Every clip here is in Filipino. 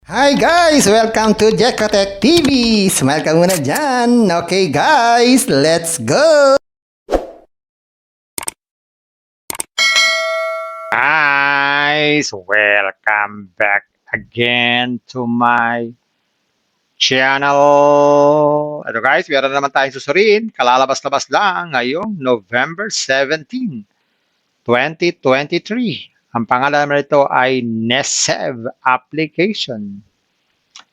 Hi guys! Welcome to Jekotech TV! Smile ka muna dyan! Okay guys, let's go! Guys, welcome back again to my channel. Ito guys, meron na naman tayong susuriin. Kalalabas-labas lang ngayong November 17, 2023. Ang pangalan naman nito ay Nesev application.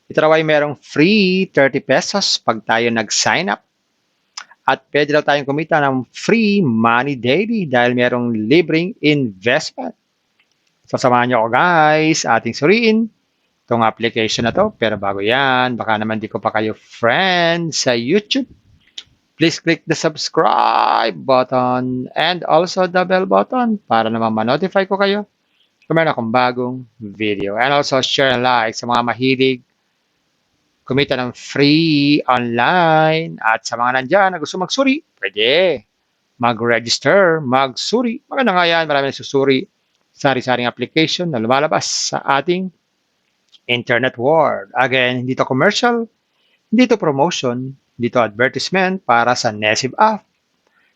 Ito raw ay merong free 30 pesos pag tayo nag-sign up. At pwede daw tayong kumita ng free money daily dahil merong libreng investment. So samahan nyo ako guys, ating suriin itong application na to. Pero bago yan, baka naman di ko pa kayo friend sa YouTube. Please click the subscribe button and also the bell button para naman ma-notify ko kayo kung meron akong bagong video. And also share and like sa mga mahilig kumita ng free online. At sa mga nandyan na gusto magsuri, pwede mag-register, magsuri. Maganda nga yan, marami nagsusuri. Sari-saring application na lumalabas sa ating internet world. Again, hindi to commercial, hindi to promotion, hindi to advertisement para sa Nesib app.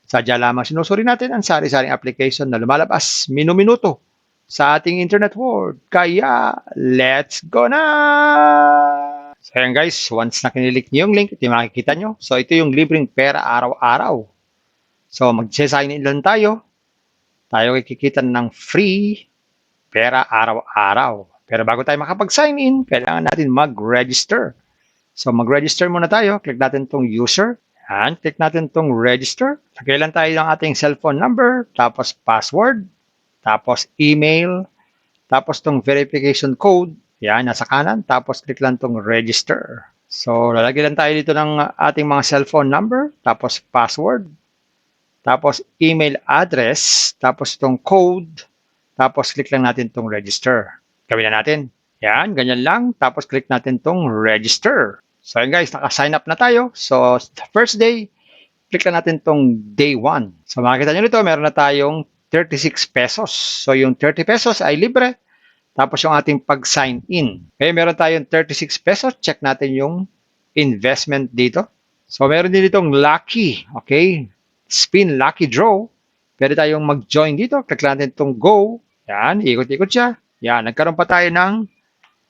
Sadya lamang sinusuri natin ang sari-saring application na lumalabas minu-minuto sa ating internet world. Kaya, let's go na! So ayan guys, once na kinilik niyo yung link, ito yung makikita nyo. So ito yung libreng pera araw-araw. So mag-sign in lang tayo. Tayo kikita ng free pera araw-araw. Pero bago tayo makapag-sign in, kailangan natin mag-register. So mag-register muna tayo. Click natin tong user. Yan. Click natin tong register. Lagay lang tayo ng ating cellphone number, tapos password, tapos email, tapos tong verification code. Yan, nasa kanan. Tapos click lang tong register. So lalagay lang tayo dito ng ating mga cellphone number, tapos password, tapos email address, tapos itong code, tapos click lang natin itong register. Gawin na natin. Yan, ganyan lang. Tapos click natin itong register. So yun guys, naka-sign up na tayo. So first day, click lang natin itong day 1. So makikita nyo nito, meron na tayong 36 pesos. So yung 30 pesos ay libre. Tapos yung ating pag-sign in. Okay, meron tayong 36 pesos. Check natin yung investment dito. So meron din ditong lucky. Okay, spin lucky draw. Pwede tayong mag-join dito. Click natin itong go. Yan, ikot-ikot siya. Yan, nagkaroon pa tayo ng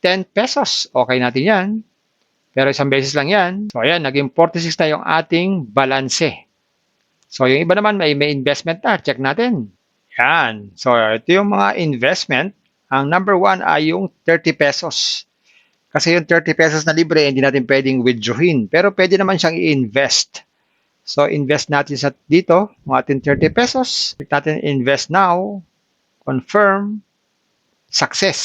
10 pesos. Okay natin yan. Pero isang beses lang yan. So ayan, naging 46 na yung ating balanse. So yung iba naman may investment na. Check natin. Yan. So ito yung mga investment. Ang number 1 ay yung 30 pesos. Kasi yung 30 pesos na libre, hindi natin pwedeng withdrawin. Pero pwede naman siyang i-invest. So, invest natin sa dito, ng ating 30 pesos. Click natin invest now. Confirm. Success.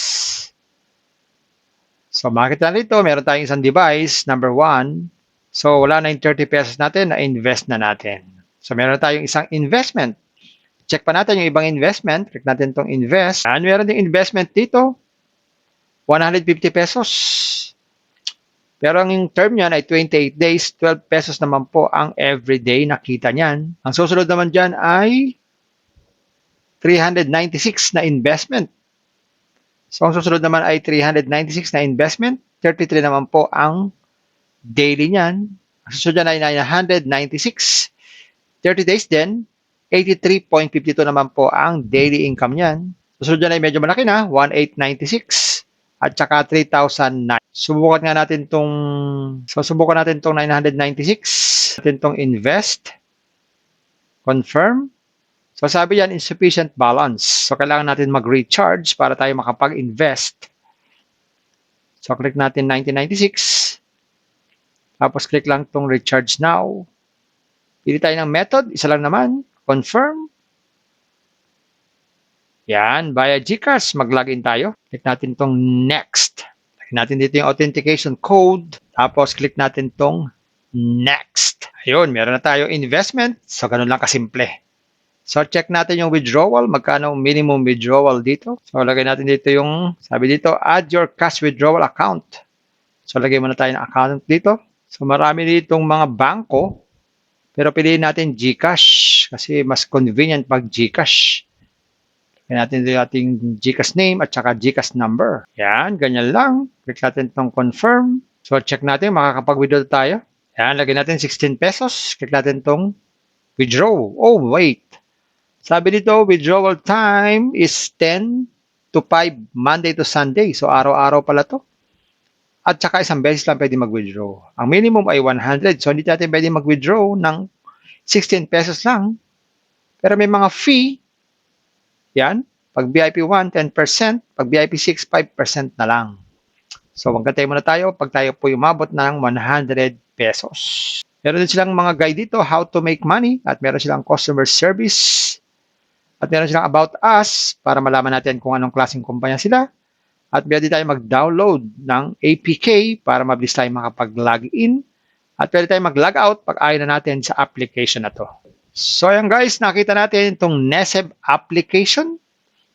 So, makikita na dito, meron tayong isang device, number 1. So, wala na yung 30 pesos natin, na-invest na natin. So, meron tayong isang investment. Check pa natin yung ibang investment. Click natin itong invest. And meron ding investment dito. 150 pesos. Pero ang term niyan ay 28 days. 12 pesos naman po ang everyday nakita niyan. Ang susunod naman dyan ay 396 na investment. So ang susunod naman ay 396 na investment. 33 naman po ang daily niyan. Ang susunod dyan ay 996. 30 days din. 83.52 naman po ang daily income niyan. Susunod dyan ay medyo malaki na, 1896 at saka 3009. Subukan natin tong 996. Natin tong invest. Confirm. So sabi yan, insufficient balance. So kailangan natin mag-recharge para tayo makapag-invest. So click natin 1996. Tapos click lang tong recharge now. Pili tayo ng method, isa lang naman. Confirm. Yan, via GCash, mag-login tayo. Click natin tong next. Click natin dito yung authentication code. Tapos click natin tong next. Ayun, meron na tayong investment. So, ganun lang kasimple. So, check natin yung withdrawal. Magkano minimum withdrawal dito. So, lagay natin dito yung, sabi dito, add your cash withdrawal account. So, lagay muna tayo ng account dito. So, marami ditong mga bangko. Pero piliin natin GCash kasi mas convenient pag GCash. Kaya natin yung ating GCash name at saka GCash number. Yan, ganyan lang. Click natin itong confirm. So, check natin, makakapag-withdraw tayo. Yan, lagyan natin 16 pesos. Click natin itong withdraw. Oh, wait. Sabi dito, withdrawal time is 10 to 5, Monday to Sunday. So, araw-araw pala to. At saka isang beses lang pwede mag-withdraw. Ang minimum ay 100. So, hindi natin pwede mag-withdraw ng 16 pesos lang. Pero may mga fee. Yan. Pag VIP 1, 10%. Pag VIP 6, 5% na lang. So, magkantay muna tayo pag tayo po umabot ng 100 pesos. Meron din silang mga guide dito, how to make money. At meron silang customer service. At meron silang about us para malaman natin kung anong klaseng kumpanya sila. At pwede tayo mag-download ng APK para mabilis tayo makapag-login. At pwede tayo mag-log out pag ayaw na natin sa application na to. So yan guys, nakita natin itong Neseb application.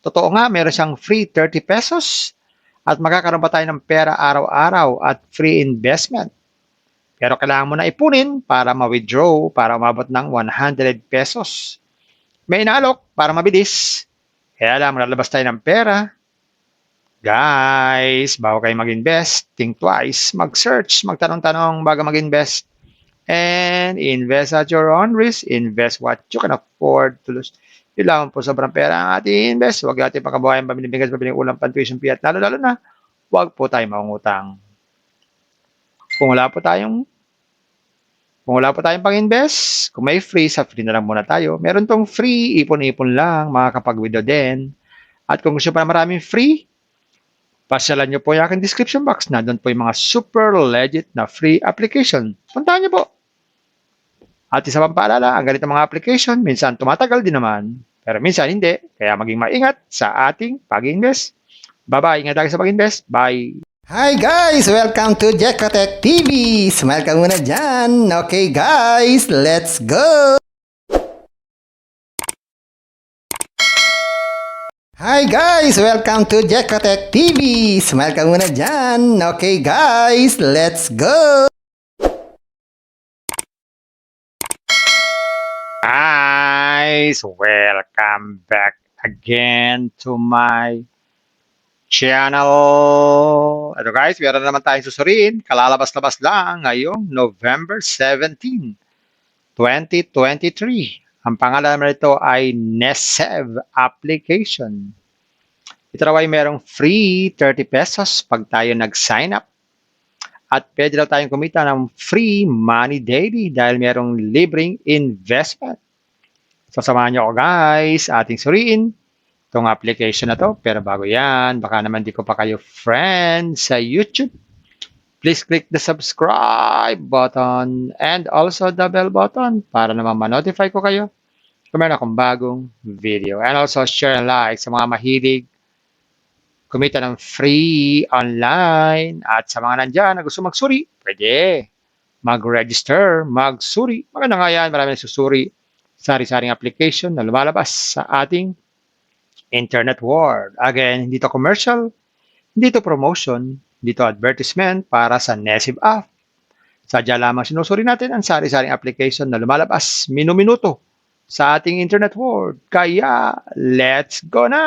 Totoo nga, meron siyang free 30 pesos. At magkakaroon pa tayo ng pera araw-araw at free investment. Pero kailangan mo na ipunin para ma-withdraw para umabot ng 100 pesos. May inaalok para mabilis. Kaya lang, lalabas tayo ng pera. Guys, bago kayo mag-invest, think twice, mag-search, magtanong-tanong bago mag-invest. And invest at your own risk. Invest what you can afford to lose. Yun lang po, sobrang pera ang ating invest. Huwag natin pagkabuhayan, pamilibigas, pabiling ulang, pan-tuition fee, at lalo-lalo na, huwag po tayo mangutang. Kung wala po tayong pang-invest, kung may free, sa free na lang muna tayo. Meron tong free, ipon-ipon lang, makakapag-withdraw din. At kung gusto pa na maraming free, pasyalan nyo po yung aking description box. Nandun po yung mga super legit na free application. Puntahan nyo po. At isa pang paalala, ang ganitong mga application, minsan tumatagal din naman, pero minsan hindi. Kaya maging maingat sa ating pag-invest. Bye-bye. Ingat tayo sa pag-invest. Bye. Hi guys! Welcome to Jekotech TV! Smile ka muna dyan! Okay guys, let's go! Hi guys! Welcome to Jekotech TV! Smile ka muna dyan! Okay guys, let's go! Guys, welcome back again to my channel. Ito guys, meron na naman tayong susuriin. Kalalabas-labas lang ngayong November 17, 2023. Ang pangalan naman ito ay Neseb application. Ito raw ay merong free 30 pesos pag tayo nag-sign up. At pwede daw tayong kumita ng free money daily dahil merong libreng investment. So samahan nyo ako guys, ating suriin itong application na to. Pero bago yan, baka naman di ko pa kayo friend sa YouTube. Please click the subscribe button and also the bell button para naman ma-notify ko kayo kung meron akong bagong video. And also share and like sa mga mahilig kumita ng free online. At sa mga nandyan na gusto magsuri, pwede mag-register, magsuri. Maganda nga yan, marami nagsusuri. Sari-saring application na lumalabas sa ating internet world. Again, hindi to commercial, hindi to promotion, hindi to advertisement para sa Neseb app. Sadya lamang sinusuri natin ang sari-saring application na lumalabas minu-minuto sa ating internet world. Kaya, let's go na!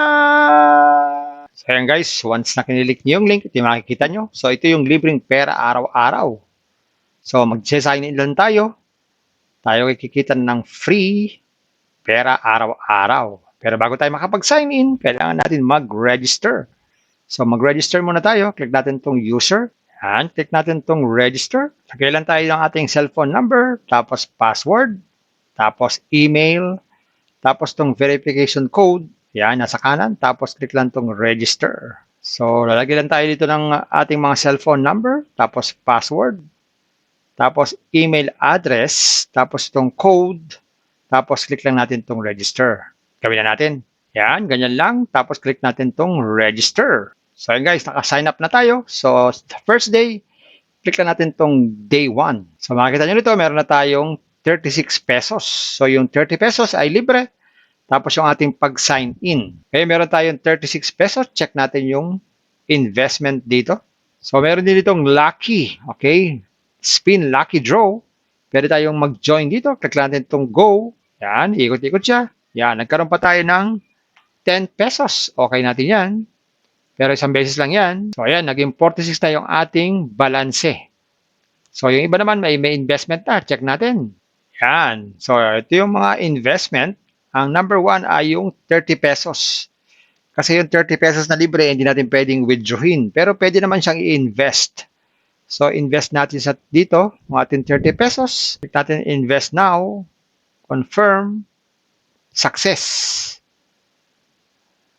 So ayan guys, once na kinilik niyo yung link, ito yung makikita nyo. So ito yung libreng pera araw-araw. So mag-sign in lang tayo. Tayo kikita ng free pera araw-araw. Pero bago tayo makapag-sign in, kailangan natin mag-register. So mag-register muna tayo. Click natin tong user. Yan, click natin tong register. Lagay lang tayo ng ating cellphone number, tapos password, tapos email, tapos tong verification code. Yan, nasa kanan. Tapos click lang tong register. So lalagay lang tayo dito ng ating mga cellphone number, tapos password, tapos email address, tapos itong code, tapos click lang natin itong register. Gawin na natin. Yan, ganyan lang. Tapos click natin itong register. So yun guys, naka-sign up na tayo. So first day, click lang natin itong day 1. So makikita nyo nito, meron na tayong 36 pesos. So yung 30 pesos ay libre. Tapos yung ating pag-sign in. Okay, meron tayong 36 pesos. Check natin yung investment dito. So meron din ditong lucky. Okay, spin lucky draw. Pwede tayong mag-join dito. Click natin itong go. Yan, ikot-ikot siya. Yan, nagkaroon pa tayo ng 10 pesos. Okay natin yan. Pero isang beses lang yan. So ayan, naging 46 na yung ating balanse. So yung iba naman may investment na. Check natin. Yan. So ito yung mga investment. Ang number 1 ay yung 30 pesos. Kasi yung 30 pesos na libre, hindi natin pwedeng withdrawin. Pero pwede naman siyang i-invest. So invest natin sa dito, yung ating 30 pesos. Click natin invest now. Confirm. Success.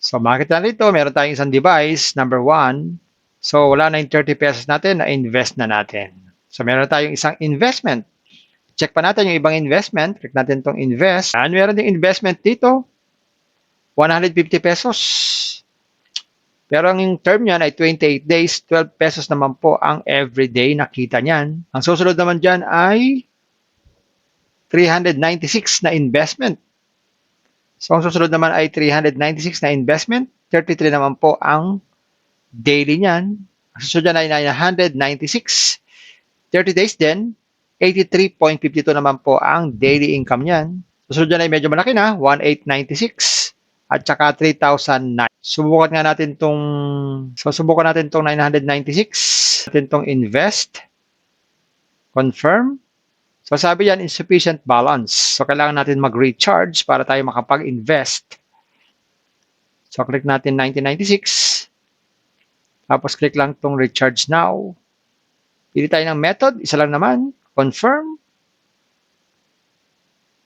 So makita rito, meron tayong isang device, number 1. So wala na yung 30 pesos natin, na-invest na natin. So meron tayong isang investment. Check pa natin yung ibang investment. Click natin itong invest. And meron din investment dito, 150 pesos. Pero ang term niyan ay 28 days, 12 pesos naman po ang everyday nakita niyan. Ang susunod naman dyan ay 396 na investment. So, ang susunod naman ay 396 na investment. 33 naman po ang daily niyan. Ang susunod ay 996. 30 days din, 83.52 naman po ang daily income niyan. Susunod dyan ay medyo malaki na, 1896 at saka 3009. Subukan natin tong 996. Natin tong invest. Confirm. So sabi yan, insufficient balance. So kailangan natin mag-recharge para tayo makapag-invest. So click natin 1996. Tapos click lang tong recharge now. Pili tayo ng method. Isa lang naman. Confirm.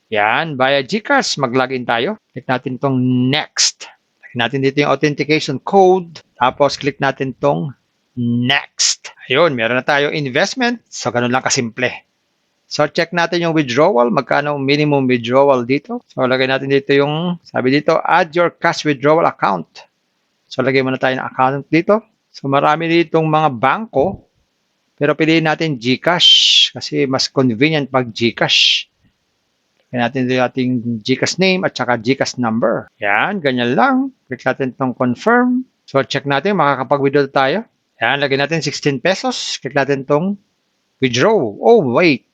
Yan. Via GCash, mag-login tayo. Click natin tong next. Click natin dito yung authentication code. Tapos click natin tong next. Ayun, meron na tayong investment. So ganun lang kasimple. So, check natin yung withdrawal. Magkano minimum withdrawal dito. So, lagay natin dito yung, sabi dito, add your cash withdrawal account. So, lagay muna tayo ng account dito. So, marami ditong mga bangko. Pero piliin natin GCash. Kasi mas convenient pag GCash. Lagay natin dito yung ating GCash name at saka GCash number. Yan, ganyan lang. Click natin itong confirm. So, check natin, makakapag-withdraw tayo. Yan, lagay natin 16 pesos. Click natin itong withdraw. Oh, wait.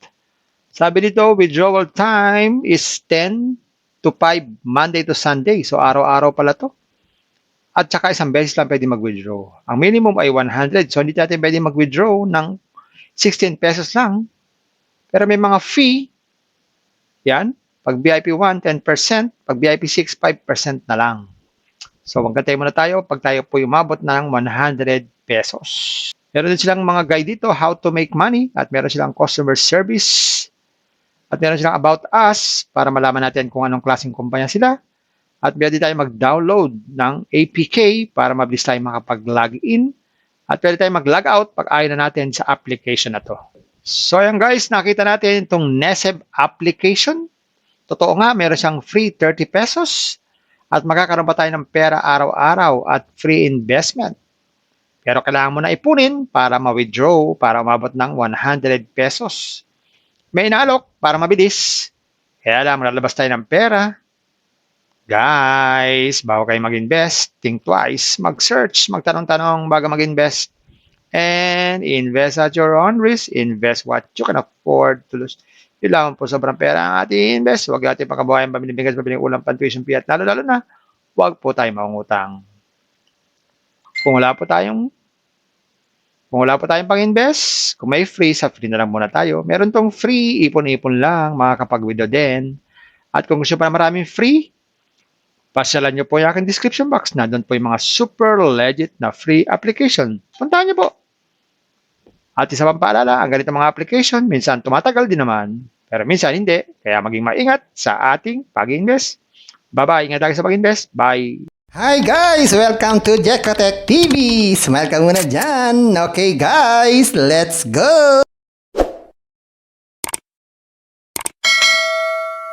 Sabi dito, withdrawal time is 10 to 5, Monday to Sunday. So, araw-araw pala to. At saka isang beses lang pwede mag-withdraw. Ang minimum ay 100. So, hindi natin pwede mag-withdraw ng 16 pesos lang. Pero may mga fee. Yan. Pag VIP 1, 10%. Pag VIP 6, 5% na lang. So, magkantay muna tayo pag tayo po umabot ng 100 pesos. Meron din silang mga guide dito, how to make money. At meron silang customer service. At meron silang about us para malaman natin kung anong klaseng kumpanya sila. At pwede tayo mag-download ng APK para mabilis tayo makapag-login. At pwede tayo mag-log out pag ayaw na natin sa application na to. So yan guys, nakita natin itong NESEB application. Totoo nga, meron siyang free 30 pesos. At magkakaroon pa tayo ng pera araw-araw at free investment. Pero kailangan mo na ipunin para ma-withdraw para umabot ng 100 pesos. May inaalok para mabilis. Kaya lang, lalabas tayo ng pera. Guys, bago kayo mag-invest, think twice, mag-search, magtanong-tanong bago mag-invest. And invest at your own risk. Invest what you can afford to lose. Yun lang po, sobrang pera ang ating invest. Huwag natin pagkabuhayan, pabiling bigas, pabiling ulam, pan-tuition fee, at lalo-lalo na, huwag po tayo mangutang. Kung wala po tayong pang-invest, kung may free, sa free na lang muna tayo. Meron tong free, ipon-ipon lang, makakapag-withdraw din. At kung gusto pa na maraming free, pasyalan nyo po yung aking description box. Nandun po yung mga super legit na free application. Puntahan nyo po. At isa pang paalala, ang ganitong mga application, minsan tumatagal din naman, pero minsan hindi. Kaya maging maingat sa ating pag-invest. Bye-bye. Ingat tayo sa pag-invest. Bye. Hi guys! Welcome to Jekotech TV! Smile ka muna dyan! Okay guys, let's go!